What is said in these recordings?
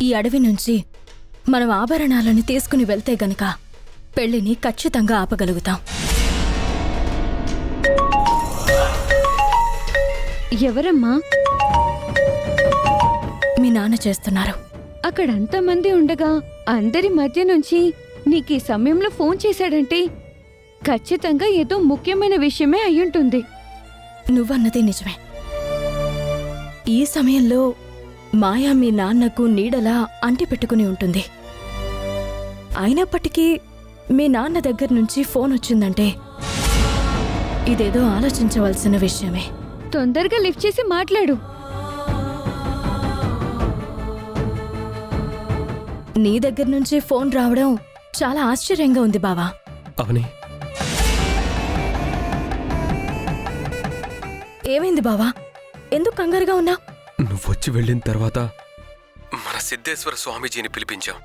ఈ అడవి నుంచి మనం ఆభరణాలను తీసుకుని వెళ్తే గనక పెళ్లిని ఖచ్చితంగా ఆపగలుగుతాం. ఎవరమ్మా? మీ నాన్న చేస్తున్నారు. అక్కడంతమంది ఉండగా అందరి మధ్య నుంచి నీకీ సమయంలో ఫోన్ చేశాడంటే ఖచ్చితంగా ఏదో ముఖ్యమైన విషయమే అయ్యుంటుంది. నువ్వన్నది నిజమే. ఈ సమయంలో మాయా మీ నాన్నకు నీడలా అంటిపెట్టుకుని ఉంటుంది. అయినప్పటికీ మీ నాన్న దగ్గర నుంచి ఫోన్ వచ్చిందంటే ఇదేదో ఆలోచించవలసిన విషయమే. తొందరగా లిఫ్ట్ చేసి మాట్లాడు. నీ దగ్గర నుంచి ఫోన్ రావడం చాలా ఆశ్చర్యంగా ఉంది బావా. అవని, ఏమైంది బావా? ఎందుకు కంగారుగా ఉన్నా? నువ్వొచ్చి వెళ్ళిన తర్వాత మన సిద్ధేశ్వర స్వామీజీని పిలిపించాం.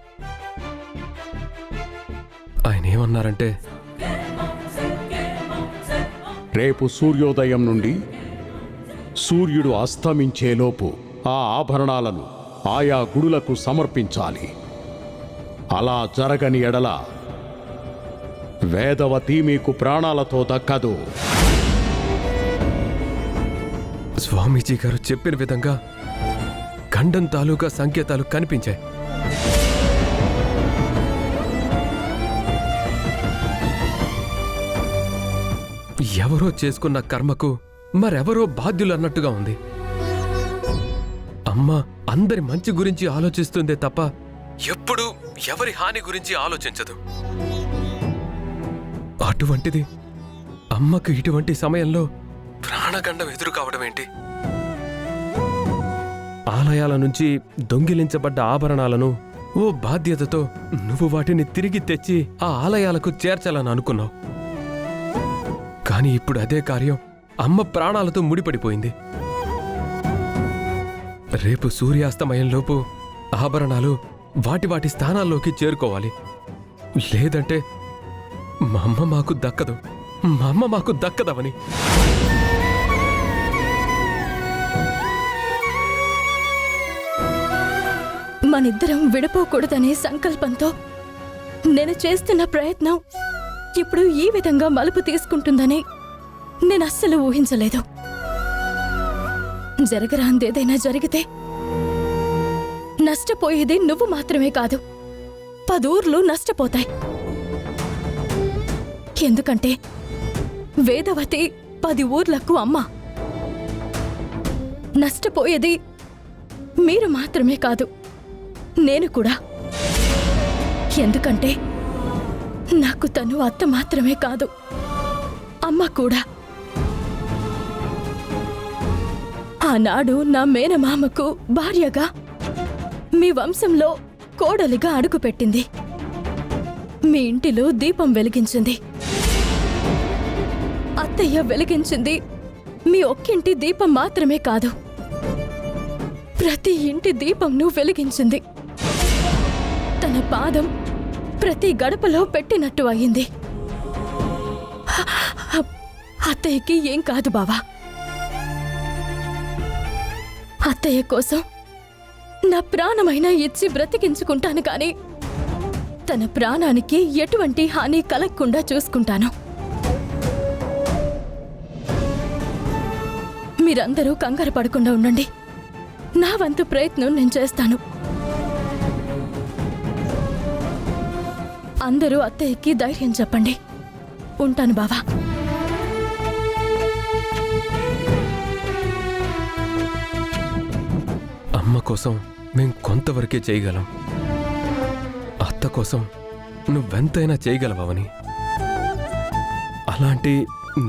ఆయన ఏమన్నారంటే, రేపు సూర్యోదయం నుండి సూర్యుడు అస్తమించేలోపు ఆ ఆభరణాలను ఆయా గుడులకు సమర్పించాలి. అలా జరగని ఎడల వేదవతి మీకు ప్రాణాలతో దక్కదు. స్వామీజీ గారు చెప్పిన విధంగా ఖండం తాలూకా సంకేతాలు కనిపించాయి. ఎవరో చేసుకున్న కర్మకు మరెవరో బాధ్యులన్నట్టుగా ఉంది. అమ్మ అందరి మంచి గురించి ఆలోచిస్తుందే తప్ప ఎప్పుడూ ఎవరి హాని గురించి ఆలోచించదు. అటువంటిది అమ్మకు ఇటువంటి సమయంలో ప్రాణగండం ఎదురు కావడం ఏంటి? ఆలయాల నుంచి దొంగిలించబడ్డ ఆభరణాలను ఓ బాధ్యతతో నువ్వు వాటిని తిరిగి తెచ్చి ఆ ఆలయాలకు చేర్చాలని అనుకున్నావు. కాని ఇప్పుడు అదే కార్యం అమ్మ ప్రాణాలతో ముడిపడిపోయింది. రేపు సూర్యాస్తమయంలోపు ఆభరణాలు వాటి వాటి స్థానాల్లోకి చేరుకోవాలి. లేదంటే మా అమ్మ మాకు దక్కదవని. మనిద్దరం విడిపోకూడదనే సంకల్పంతో నేను చేస్తున్న ప్రయత్నం ఇప్పుడు ఈ విధంగా మలుపు తీసుకుంటుందని నేను అస్సలు ఊహించలేదు. జరగరాందేదైనా జరిగితే నష్టపోయేది నువ్వు మాత్రమే కాదు, 10 ఊర్లు నష్టపోతాయి. ఎందుకంటే వేదవతి 10 ఊర్లకు అమ్మ. నష్టపోయేది మీరు మాత్రమే కాదు, నేను కూడా. ఎందుకంటే నాకు తను అత్త మాత్రమే కాదు, అమ్మ కూడా. ఆనాడు నా మేనమామకు భార్యగా, మీ వంశంలో కోడలిగా అడుగుపెట్టింది. మీ ఇంటిలో దీపం వెలిగించింది. అత్తయ్య వెలిగించింది మీ ఒక్కింటి దీపం మాత్రమే కాదు, ప్రతి ఇంటి దీపంను వెలిగించింది. తన పాదం ప్రతి గడపలో పెట్టినట్టు అయింది. అత్తయ్యకి ఏం కాదు బావా. అత్తయ్య కోసం నా ప్రాణమైనా ఇచ్చి బ్రతికించుకుంటాను, కానీ తన ప్రాణానికి ఎటువంటి హాని కలగకుండా చూసుకుంటాను. మీరందరూ కంగారు పడకుండా ఉండండి. నా వంతు ప్రయత్నం నేను చేస్తాను. అందరూ అత్తయ్యకి ధైర్యం చెప్పండి. ఉంటాను బావా. అమ్మ కోసం మేం కొంతవరకే చేయగలం. అత్త కోసం నువ్వెంతైనా చేయగలవని. అలాంటి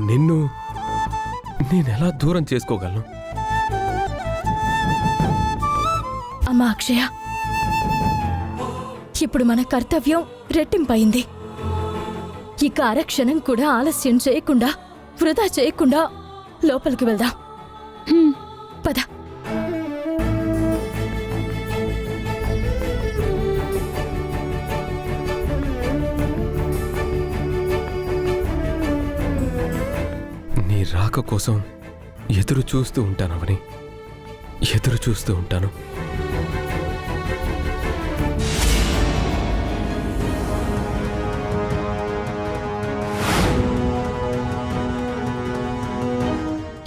నిన్ను నేనెలా దూరం చేసుకోగలను? అమ్మా అక్షయ, ఇప్పుడు మన కర్తవ్యం రెట్టింపయింది. ఇక అరక్షణం కూడా ఆలస్యం చేయకుండా, వృధా చేయకుండా లోపలికి వెళ్దాం. పద. నీ రాక కోసం ఎదురు చూస్తూ ఉంటానవని, ఎదురు చూస్తూ ఉంటాను.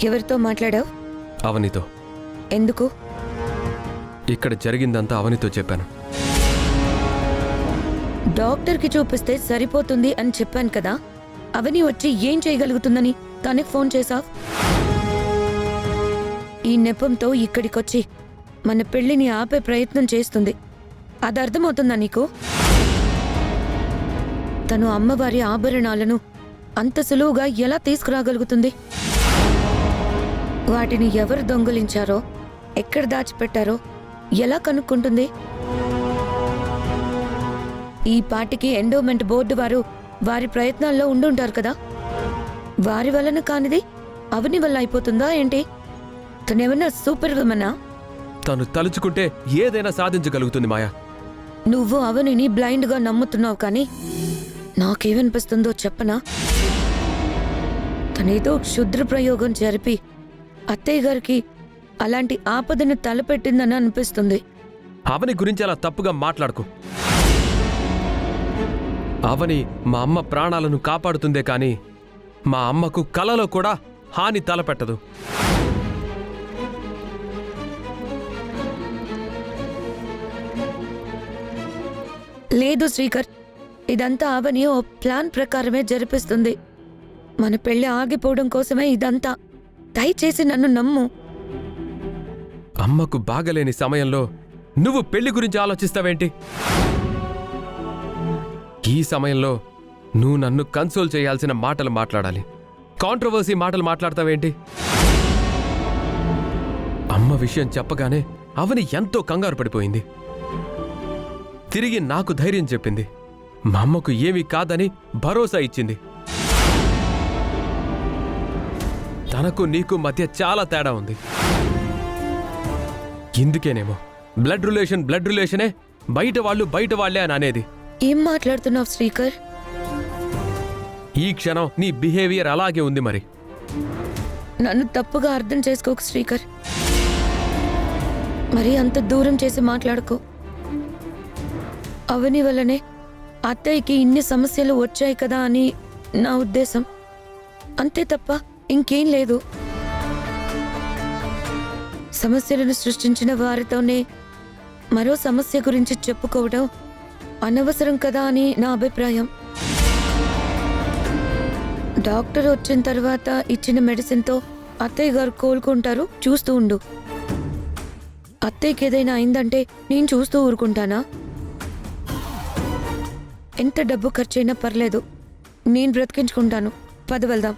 ఎవరితో మాట్లాడావు? అవనితో. ఎందుకు? ఇక్కడ జరిగిందంతా అవనితో చెప్పాను. డాక్టర్కి చూపిస్తే సరిపోతుంది అని చెప్పాను కదా. అవని వచ్చి ఏం చేయగలుగుతుందని తనకి ఫోన్ చేశావు. ఈ నెపంతో ఇక్కడికొచ్చి మన పెళ్లిని ఆపే ప్రయత్నం చేస్తుంది. అది అర్థమవుతుందా నీకు? తను అమ్మవారి ఆభరణాలను అంత సులువుగా ఎలా తీసుకురాగలుగుతుంది? వాటిని ఎవరు దొంగిలించారో, ఎక్కడ దాచిపెట్టారో ఎలా కనుక్కుంటుంది? ఈ పాటికి ఎండోమెంట్ బోర్డు వారు వారి ప్రయత్నాల్లో ఉండుంటారు కదా. వారి వలన కానిది అవని వల్ల అయిపోతుందా ఏంటి? తనేమన్నా సూపర్ విమనా? తను తలుచుకుంటే ఏదైనా సాధించగలుగుతుంది మాయా. నువ్వు అవనిని బ్లైండ్గా నమ్ముతున్నావు, కానీ నాకేమనిపిస్తుందో చెప్పనా? తనేదో క్షుద్ర ప్రయోగం జరిపి అత్తయ్య గారికి అలాంటి ఆపదను తలపెట్టిందని అనిపిస్తుంది. అవని గురించి అలా తప్పుగా మాట్లాడుకో. అవని మా అమ్మ ప్రాణాలను కాపాడుతుందే కానీ మా అమ్మకు కలలో కూడా హాని తలపెట్టదు. లేదు శ్రీకర్, ఇదంతా అవని ఓ ప్లాన్ ప్రకారమే జరిపిస్తుంది. మన పెళ్లి ఆగిపోవడం కోసమే ఇదంతా. దయచేసి నన్ను నమ్ము. అమ్మకు బాగలేని సమయంలో నువ్వు పెళ్లి గురించి ఆలోచిస్తావేంటి? ఈ సమయంలో నువ్వు నన్ను కన్సోల్ చేయాల్సిన మాటలు మాట్లాడాలి. కాంట్రవర్సీ మాటలు మాట్లాడతావేంటి? అమ్మ విషయం చెప్పగానే అవని ఎంతో కంగారు పడిపోయింది. తిరిగి నాకు ధైర్యం చెప్పింది. మా అమ్మకు ఏమీ కాదని భరోసా ఇచ్చింది. తనకు నీకు మధ్య చాలా తేడా ఉంది. ఇందుకేనేమో బ్లడ్ రిలేషనే బయట వాళ్ళే అని అనేది. ఏం మాట్లాడుతున్నావు శ్రీకర్? ఈ క్షణం నీ బిహేవియర్ అలాగే ఉంది. మరి నన్ను తప్పుగా అర్థం చేసుకోకు శ్రీకర్. మరి అంత దూరం చేసి మాట్లాడుకో. అవని వల్లనే అత్తయ్యకి ఇన్ని సమస్యలు వచ్చాయి కదా అని నా ఉద్దేశం. అంతే తప్ప ఇంకేం లేదు. సమస్యలను సృష్టించిన వారితోనే మరో సమస్య గురించి చెప్పుకోవడం అనవసరం కదా అని నా అభిప్రాయం. డాక్టర్ వచ్చిన తర్వాత ఇచ్చిన మెడిసిన్తో అత్తయ్య గారు కోలుకుంటారు. చూస్తూ ఉండు. అత్తయ్యకి ఏదైనా అయిందంటే నేను చూస్తూ ఊరుకుంటానా? ఎంత డబ్బు ఖర్చైనా పర్లేదు, నేను బ్రతికించుకుంటాను. పద వెళ్దాం.